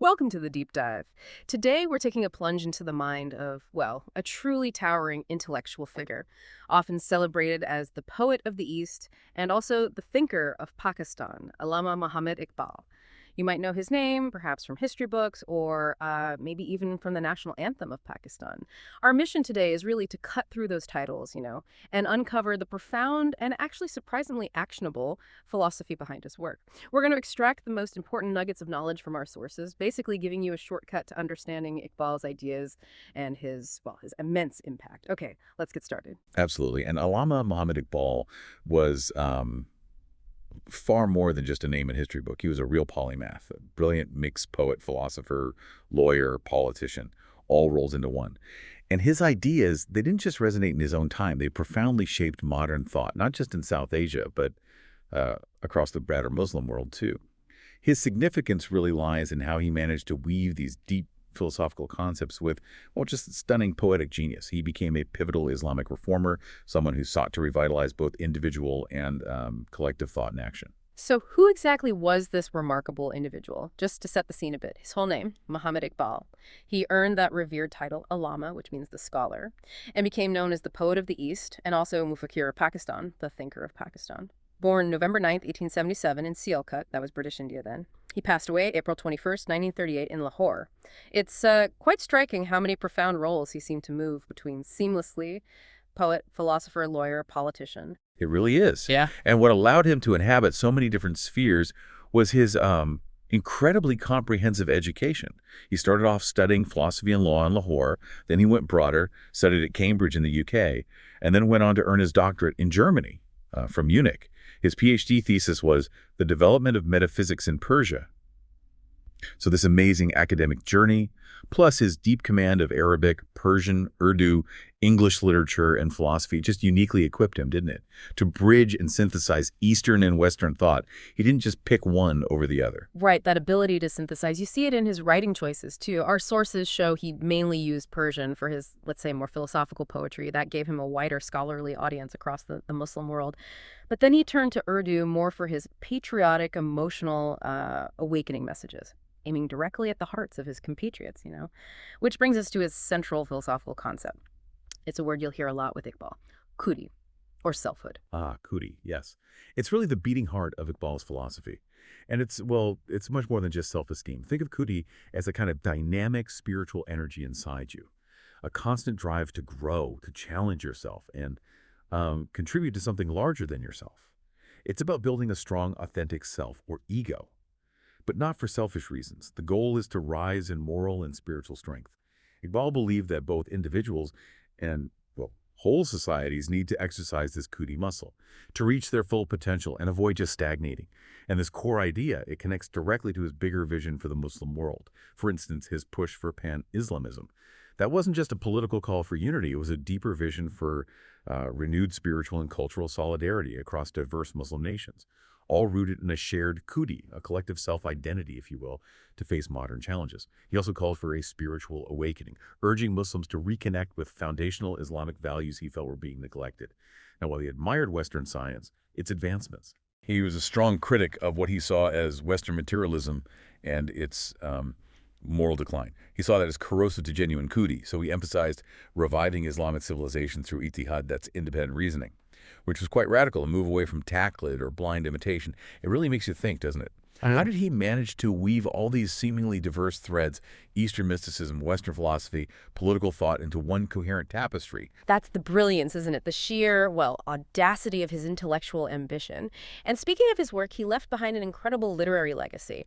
Welcome to the Deep Dive. Today, we're taking a plunge into the mind of, well, a truly towering intellectual figure, often celebrated as the poet of the East and also the thinker of Pakistan, Allama Muhammad Iqbal. You might know his name, perhaps from history books or maybe even from the national anthem of Pakistan. Our mission today is really to cut through those titles, and uncover the profound and actually surprisingly actionable philosophy behind his work. We're going to extract the most important nuggets of knowledge from our sources, basically giving you a shortcut to understanding Iqbal's ideas and his immense impact. Okay, let's get started. Absolutely. And Allama Muhammad Iqbal was far more than just a name in a history book. He was a real polymath, a brilliant mixed poet, philosopher, lawyer, politician, all rolled into one. And his ideas, they didn't just resonate in his own time. They profoundly shaped modern thought, not just in South Asia, but across the broader Muslim world, too. His significance really lies in how he managed to weave these deep philosophical concepts with, well, just stunning poetic genius. He became a pivotal Islamic reformer, someone who sought to revitalize both individual and collective thought and action. So, who exactly was this remarkable individual? Just to set the scene a bit, his whole name, Muhammad Iqbal. He earned that revered title, Allama, which means the scholar, and became known as the poet of the East and also Mufakir of Pakistan, the thinker of Pakistan. Born November 9th, 1877 in Sialkot, that was British India then. He passed away April 21st, 1938 in Lahore. It's quite striking how many profound roles he seemed to move between seamlessly: poet, philosopher, lawyer, politician. It really is. Yeah. And what allowed him to inhabit so many different spheres was his incredibly comprehensive education. He started off studying philosophy and law in Lahore, then he went broader, studied at Cambridge in the UK, and then went on to earn his doctorate in Germany from Munich. His PhD thesis was The Development of Metaphysics in Persia. So this amazing academic journey, plus his deep command of Arabic, Persian, Urdu, English literature, and philosophy just uniquely equipped him, didn't it? To bridge and synthesize Eastern and Western thought. He didn't just pick one over the other. Right, that ability to synthesize. You see it in his writing choices, too. Our sources show he mainly used Persian for his, let's say, more philosophical poetry. That gave him a wider scholarly audience across the Muslim world. But then he turned to Urdu more for his patriotic, emotional, awakening messages, aiming directly at the hearts of his compatriots, Which brings us to his central philosophical concept. It's a word you'll hear a lot with Iqbal: khudi, or selfhood. Ah, Khudi, yes. It's really the beating heart of Iqbal's philosophy. And it's much more than just self-esteem. Think of Khudi as a kind of dynamic spiritual energy inside you, a constant drive to grow, to challenge yourself, and contribute to something larger than yourself. It's about building a strong, authentic self, or ego, but not for selfish reasons. The goal is to rise in moral and spiritual strength. Iqbal believed that both individuals and, well, whole societies need to exercise this Khudi muscle to reach their full potential and avoid just stagnating. And this core idea, it connects directly to his bigger vision for the Muslim world. For instance, his push for pan-Islamism. That wasn't just a political call for unity, it was a deeper vision for renewed spiritual and cultural solidarity across diverse Muslim nations, all rooted in a shared khudi, a collective self-identity, if you will, to face modern challenges. He also called for a spiritual awakening, urging Muslims to reconnect with foundational Islamic values he felt were being neglected. Now, while he admired Western science, its advancements, he was a strong critic of what he saw as Western materialism and its moral decline. He saw that as corrosive to genuine khudi, so he emphasized reviving Islamic civilization through ijtihad, that's independent reasoning, which was quite radical, a move away from taqlid or blind imitation. It really makes you think, doesn't it? How did he manage to weave all these seemingly diverse threads, Eastern mysticism, Western philosophy, political thought, into one coherent tapestry? That's the brilliance, isn't it? The sheer, well, audacity of his intellectual ambition. And speaking of his work, he left behind an incredible literary legacy.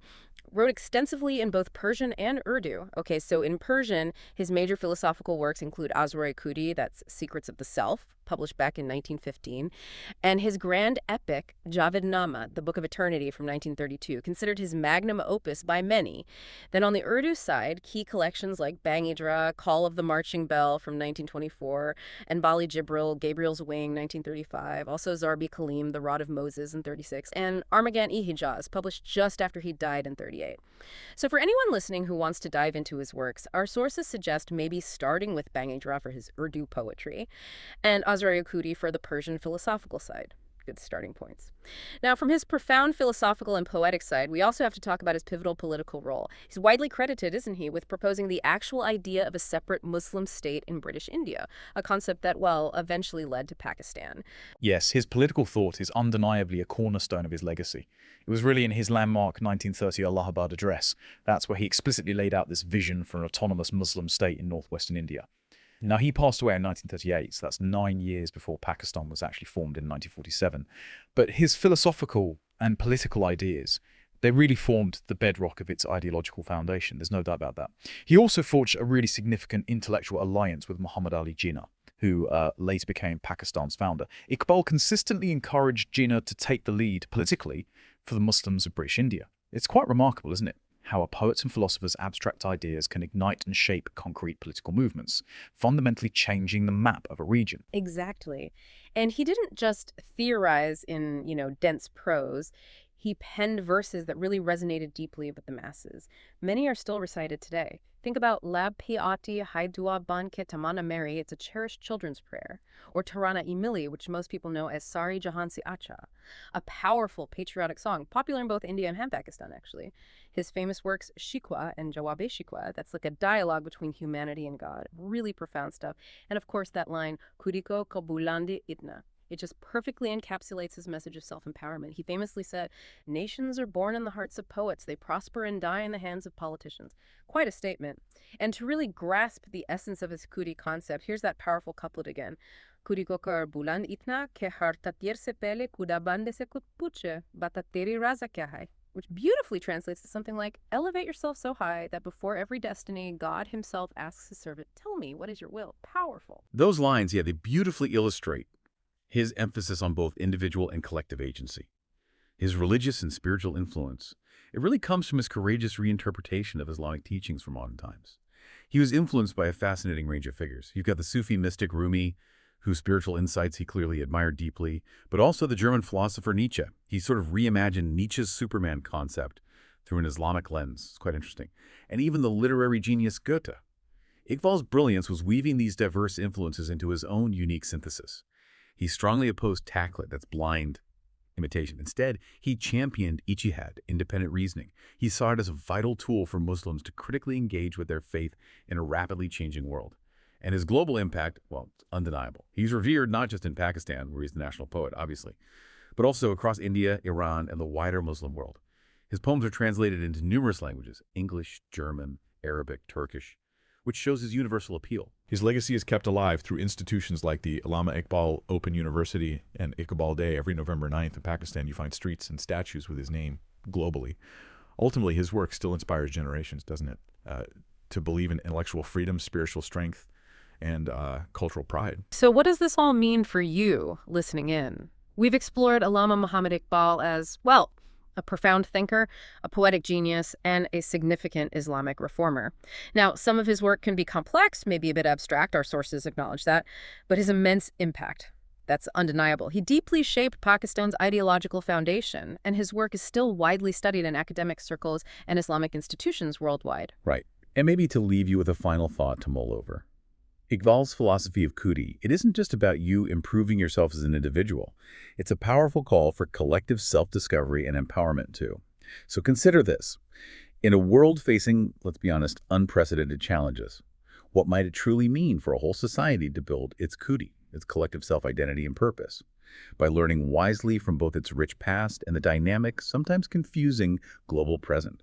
Wrote extensively in both Persian and Urdu. Okay, so in Persian, his major philosophical works include Azrar-e-Khudi, that's Secrets of the Self, published back in 1915, and his grand epic, Javednama, the Book of Eternity from 1932, considered his magnum opus by many. Then on the Urdu side, key collections like Bangidra, Call of the Marching Bell from 1924, and Bali Jibril, Gabriel's Wing, 1935, also Zarbi Kalim, The Rod of Moses in 36, and Armagan-e-Hijaz, published just after he died in 38. So for anyone listening who wants to dive into his works, our sources suggest maybe starting with Bangidra for his Urdu poetry, and Azrar-e-Khudi for the Persian philosophical side. Good starting points. Now, from his profound philosophical and poetic side, we also have to talk about his pivotal political role. He's widely credited, isn't he, with proposing the actual idea of a separate Muslim state in British India, a concept that, well, eventually led to Pakistan. Yes, his political thought is undeniably a cornerstone of his legacy. It was really in his landmark 1930 Allahabad address. That's where he explicitly laid out this vision for an autonomous Muslim state in northwestern India. Now, he passed away in 1938, so that's 9 years before Pakistan was actually formed in 1947. But his philosophical and political ideas, they really formed the bedrock of its ideological foundation. There's no doubt about that. He also forged a really significant intellectual alliance with Muhammad Ali Jinnah, who later became Pakistan's founder. Iqbal consistently encouraged Jinnah to take the lead politically for the Muslims of British India. It's quite remarkable, isn't it? How a poet's and philosopher's abstract ideas can ignite and shape concrete political movements, fundamentally changing the map of a region. Exactly. And he didn't just theorize in, dense prose. He penned verses that really resonated deeply with the masses. Many are still recited today. Think about Lab Piati Hai Dua Ban Ke Tamana Mary, it's a cherished children's prayer. Or Tarana Imili, which most people know as Sari Jahan Si Acha, a powerful patriotic song, popular in both India and Pakistan, actually. His famous works, Shikwa and Jawabe Shikwa, that's like a dialogue between humanity and God. Really profound stuff. And of course, that line, Kuriko Kabulandi Itna. It just perfectly encapsulates his message of self-empowerment. He famously said, "Nations are born in the hearts of poets. They prosper and die in the hands of politicians." Quite a statement. And to really grasp the essence of his Kudi concept, here's that powerful couplet again. Kudi ko kar buland itna ke har tatir se pehle kuda bande se kut puche, bata teri raza kya hai? Which beautifully translates to something like, elevate yourself so high that before every destiny, God himself asks his servant, tell me, what is your will? Powerful. Those lines, yeah, they beautifully illustrate his emphasis on both individual and collective agency. His religious and spiritual influence, it really comes from his courageous reinterpretation of Islamic teachings from modern times. He was influenced by a fascinating range of figures. You've got the Sufi mystic Rumi, whose spiritual insights he clearly admired deeply, but also the German philosopher Nietzsche. He sort of reimagined Nietzsche's Superman concept through an Islamic lens. It's quite interesting. And even the literary genius Goethe. Iqbal's brilliance was weaving these diverse influences into his own unique synthesis. He strongly opposed taqlid, that's blind imitation. Instead, he championed ijtihad, independent reasoning. He saw it as a vital tool for Muslims to critically engage with their faith in a rapidly changing world. And his global impact, well, it's undeniable. He's revered not just in Pakistan, where he's the national poet, obviously, but also across India, Iran, and the wider Muslim world. His poems are translated into numerous languages, English, German, Arabic, Turkish, which shows his universal appeal. His legacy is kept alive through institutions like the Allama Iqbal Open University and Iqbal Day. Every November 9th in Pakistan, you find streets and statues with his name globally. Ultimately, his work still inspires generations, doesn't it? To believe in intellectual freedom, spiritual strength, and cultural pride. So what does this all mean for you listening in? We've explored Allama Muhammad Iqbal as, well, a profound thinker, a poetic genius, and a significant Islamic reformer. Now, some of his work can be complex, maybe a bit abstract, our sources acknowledge that, but his immense impact, that's undeniable. He deeply shaped Pakistan's ideological foundation, and his work is still widely studied in academic circles and Islamic institutions worldwide. Right. And maybe to leave you with a final thought to mull over. Iqbal's philosophy of Kudi, it isn't just about you improving yourself as an individual. It's a powerful call for collective self-discovery and empowerment, too. So consider this. In a world facing, let's be honest, unprecedented challenges, what might it truly mean for a whole society to build its Kudi, its collective self-identity and purpose? By learning wisely from both its rich past and the dynamic, sometimes confusing, global present.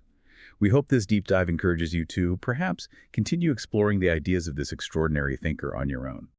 We hope this deep dive encourages you to, perhaps, continue exploring the ideas of this extraordinary thinker on your own.